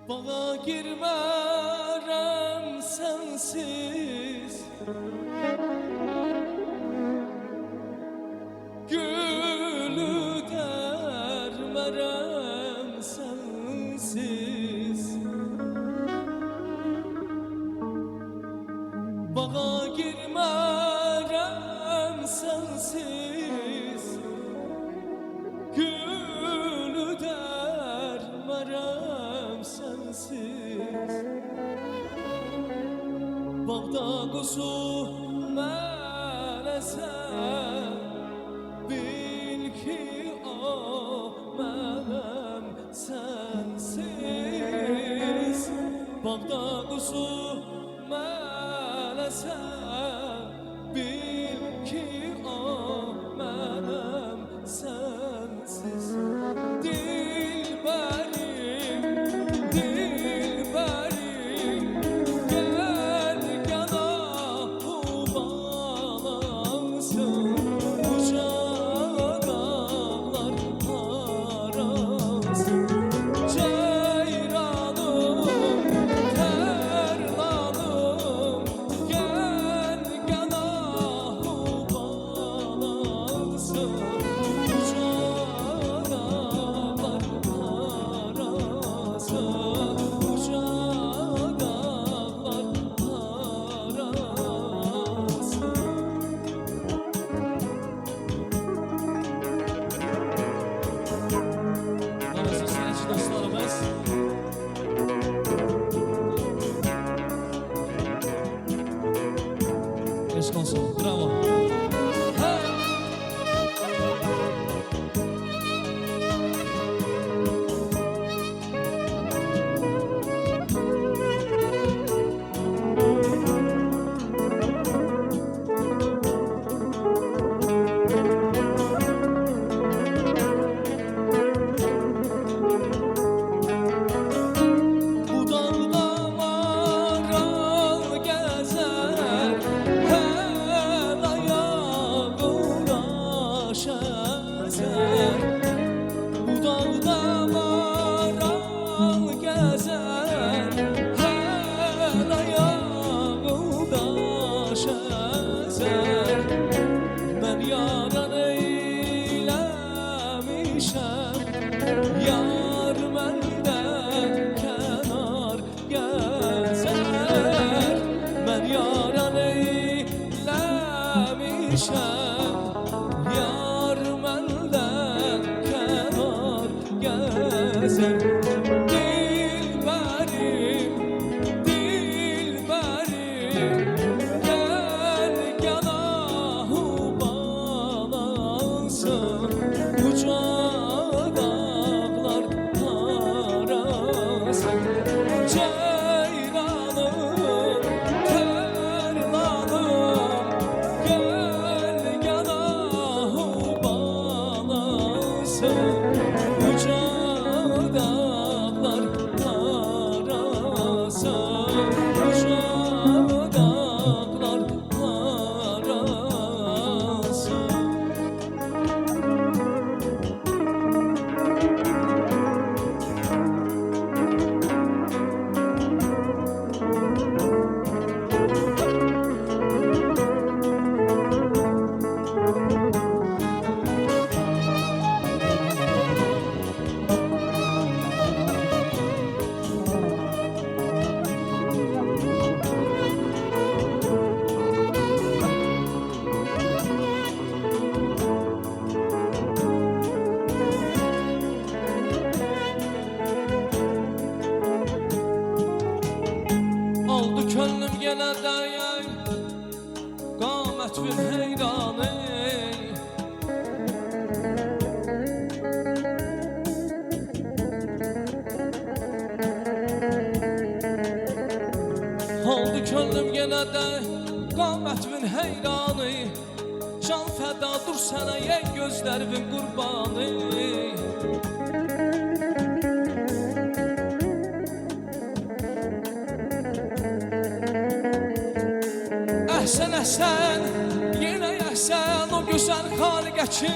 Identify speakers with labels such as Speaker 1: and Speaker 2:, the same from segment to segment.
Speaker 1: Bağa girmərəm sensiz, gülü dərmərəm sensiz. Bağa girmərəm sensiz, gülü dərmərəm sensiz. Bağda quzu mənəsən, bil ki o mənəm sensiz. Bağda quzu mənəsən, bil ki o mənəm sensiz. Dilbərim, dilbərim, gel yana balansın, uca dağlar arasın. Ceyranım, terlanım, gel yana balansın, uca dağlar arasın, uca dağlar arasın. Arası seyirci dostlarımız, eşk olsun, bravo. Hey! Bu dağda maral gəzər, hər ayağı daş əzər. Bu dağda maral gəzər, hər ayağı daş əzər. Mən yaran eyləmişəm, yar məndən kənar gəzər. Mən yaran eyləmişəm, yar məndən kənar gəzər. Dilbərim, dilbərim, gel yana balansın, uca dağlar arasın. Ceyranım, terlanım, gel yana balansın, uca dağlar arasın, uca dağlar arasın. Oldu könlüm yenə dəryay, qamət bir heyranı. Oldu könlüm yenə dəryay, qamət bir heyranı. Can fəda dur sənə, ey gözlərimin qurbanı. Əhsən, əhsən, yenə əhsən o gözəl xaliqə ki.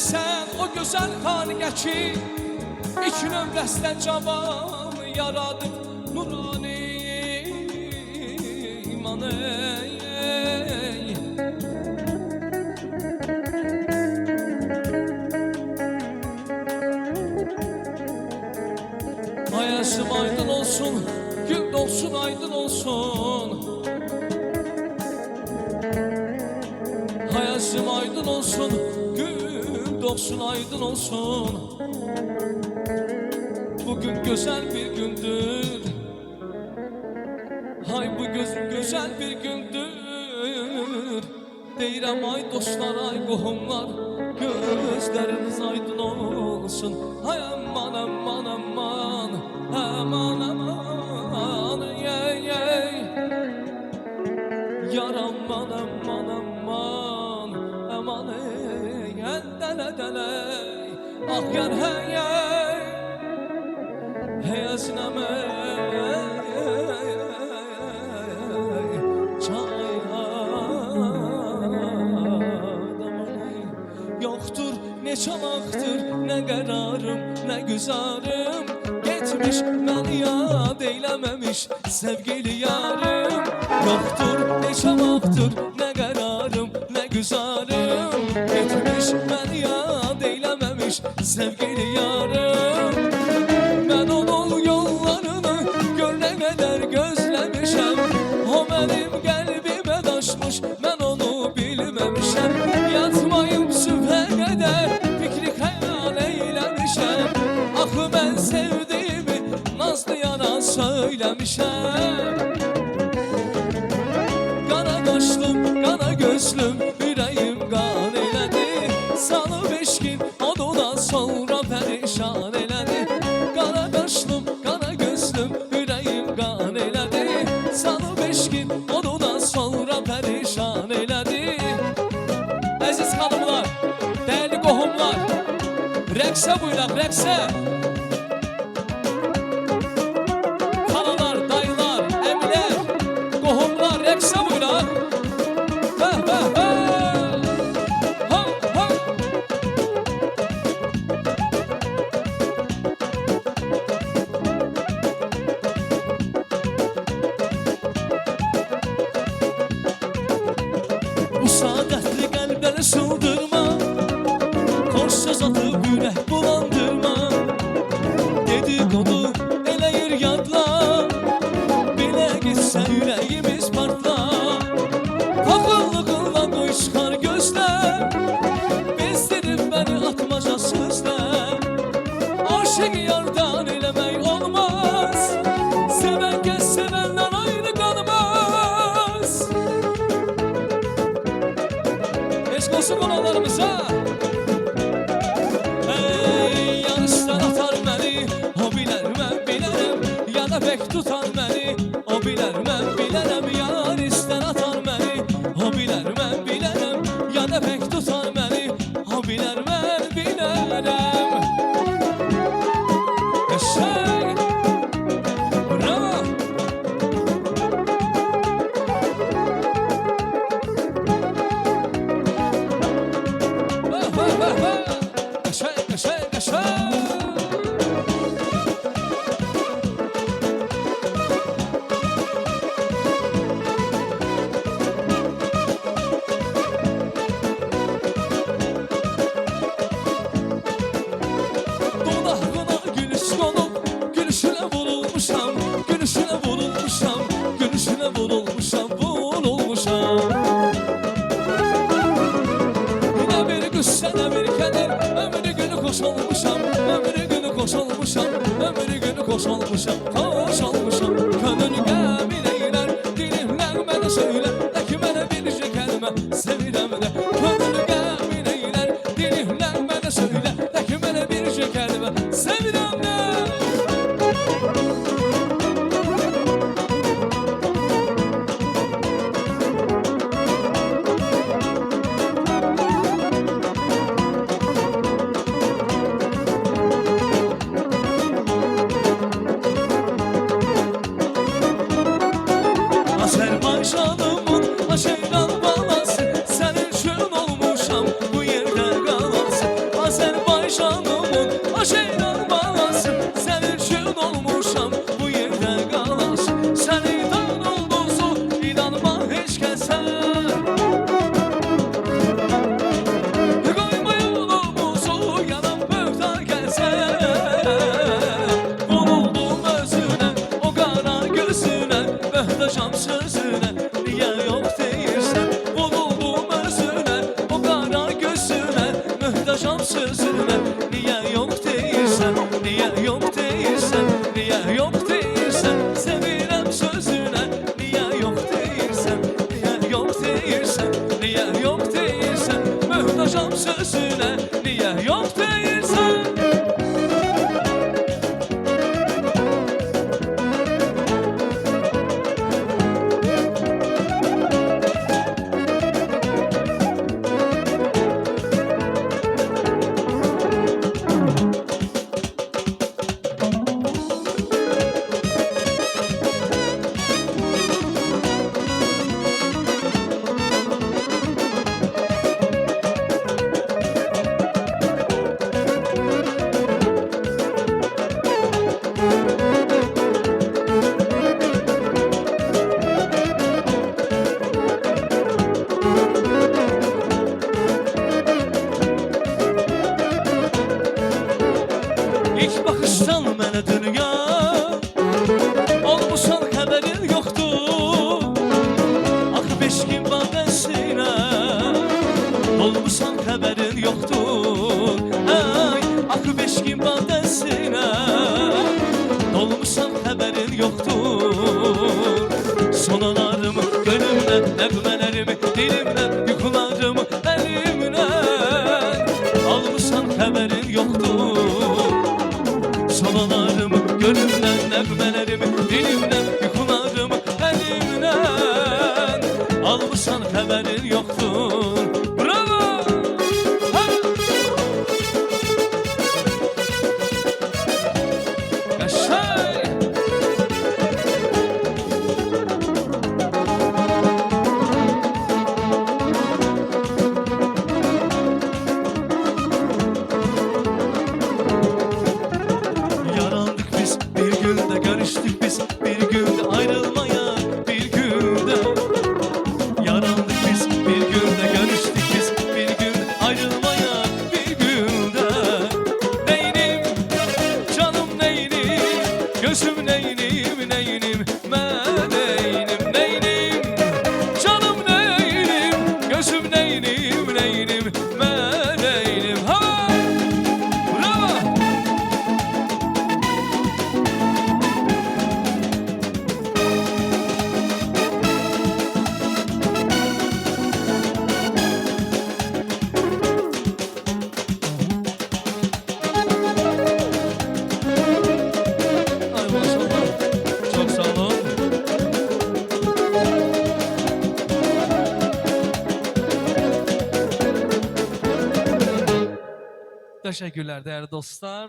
Speaker 1: sen o güzel hanıge ki İlk nömrəsində cavan yaradıb nurani imanı Ayasım aydın olsun, gün olsun aydın olsun Hayasım aydın olsun, gün olsun aydın olsun Bugün güzel bir gündür Hay bu güzel bir gündür Deyirəm ay dostlar, ay qohumlar Gözləriniz aydın olsun Hay aman aman aman Aman aman yey yey Yar aman aman aman Aman ey Dələ dələ Ah yar hey hey Hey azname Yoktur ne çanaktır ne kararım ne güzarım Getmiş beni yad eylememiş sevgili yarım Yoktur ne çanaktır ne kararım ne güzarım Getmiş beni yad eylememiş sevgili yarım Ben onun yollarını görene kadar gözlemişim O benim kalbime taşmış ben onu bilmemişim Yatmayım sübhe kadar fikri hayal eylemişim Akı ben sevdiğimi nazlı yana söylemişim Kara kaşlım kara gözlüm yüreğim kan eyledi Salı beşkin ondan sonra perişan eyledi Kara kaşlım kara gözlüm yüreğim kan eyledi Salı beşkin ondan sonra perişan eyledi Aziz hanımlar, değerli qohumlar Rəqsə buyuraq, rəqsə Xalalar, dayılar, əmilər Qohumlar, rəqsə buyuraq Hə, hə, hə Ha, ha Bu saadətli qəlbləri sıldırma Xoş söz atıb ürək bulandırma Dedikodu eləyir yadla Belə gitsə ürəyimiz partla Paxıllığınla qoy çıxar gözlər Bezdirib məni atmaca sözlər Aşıq yardan eləmək olmaz Sevən kəs sevəndən ayrı qalmaz Eşq olsun qonaqlarımıza Yarışdan atar məni O bilər mən bilərəm Ya da pek tutar məni O bilər mən bilərəm Yarışdan atar məni O bilər mən bilərəm Ya da pek tutar məni O bilər mən bilərəm Eşək Bravo Eşək, eşək, eşək Dodağına gülüş olup Gülüşüne vurulmuşam Gülüşüne vurulmuşam Gülüşüne vurulmuşam Vurulmuşam Ne bir qüssə ne bir keder Ömrü günü koş olmuşam Ömrü günü koş olmuşam Ömrü günü koş olmuşam Koş olmuşam Könül qəmin eylər Dilimlər mənə söylər De ki mənə bircə kəlmə Sevirəm də Könül qəmin eylər Dilimlər mənə söylər De ki mənə bircə kəlmə Sevirəm də Azərbaycanımın aşeyran balası Sənin üçün olmuşam bu yerdə qalası canımın o şeyler bağlasın. Sen için olmuşam bu yerde kalasın. Sen inan olduzu inanma hiç kese. Koyma yolumuzu yalan böğda gelse. Vuruldum özüne o kara gözüne. Möhtacam sözüne niye yok değilsen. Vuruldum özüne o kara gözüne. Möhtacam sözüne niye yok değilsen. Niye yok değilsen. Niye yok değilsen. Sevirem sözüne niye yok değilsen. Niye yok değilsen. Niye yok değilsen. Möhtacam sözüne niye yok değilsen. İlk bakışdan mənə dünya olmuşsan xəbərin yoxdur. Axı 5 gün badəsinə olmuşsan xəbərin yoxdur. Ay, axı 5 gün badəsinə olmuşsan xəbərin yoxdur. Sonalarımı gönlümdən, nəğmələrimi dilimdən, yuxularımı əlimdən almışsan xəbərin yoxdur. Sonalarımı gönlümdən, nəğmələrimi dilimdən, yuxularımı əlimdən almışsan xəbərin yoxdur. Bravo! Ha! Qəşəng! Yarandık biz bir günde, görüştük biz bir günde, ayrılmaya bir günde. Yarandık biz bir günde, görüştük biz bir günde, ayrılmaya bir günde. Neynim, canım neynim, gözüm neynim, neynim, mən neynim, neynim, canım neynim, gözüm neynim, neynim, mən neynim. Ha! Bravo! Ay maşallah. Çok sağ olun. Teşekkürler değerli dostlar.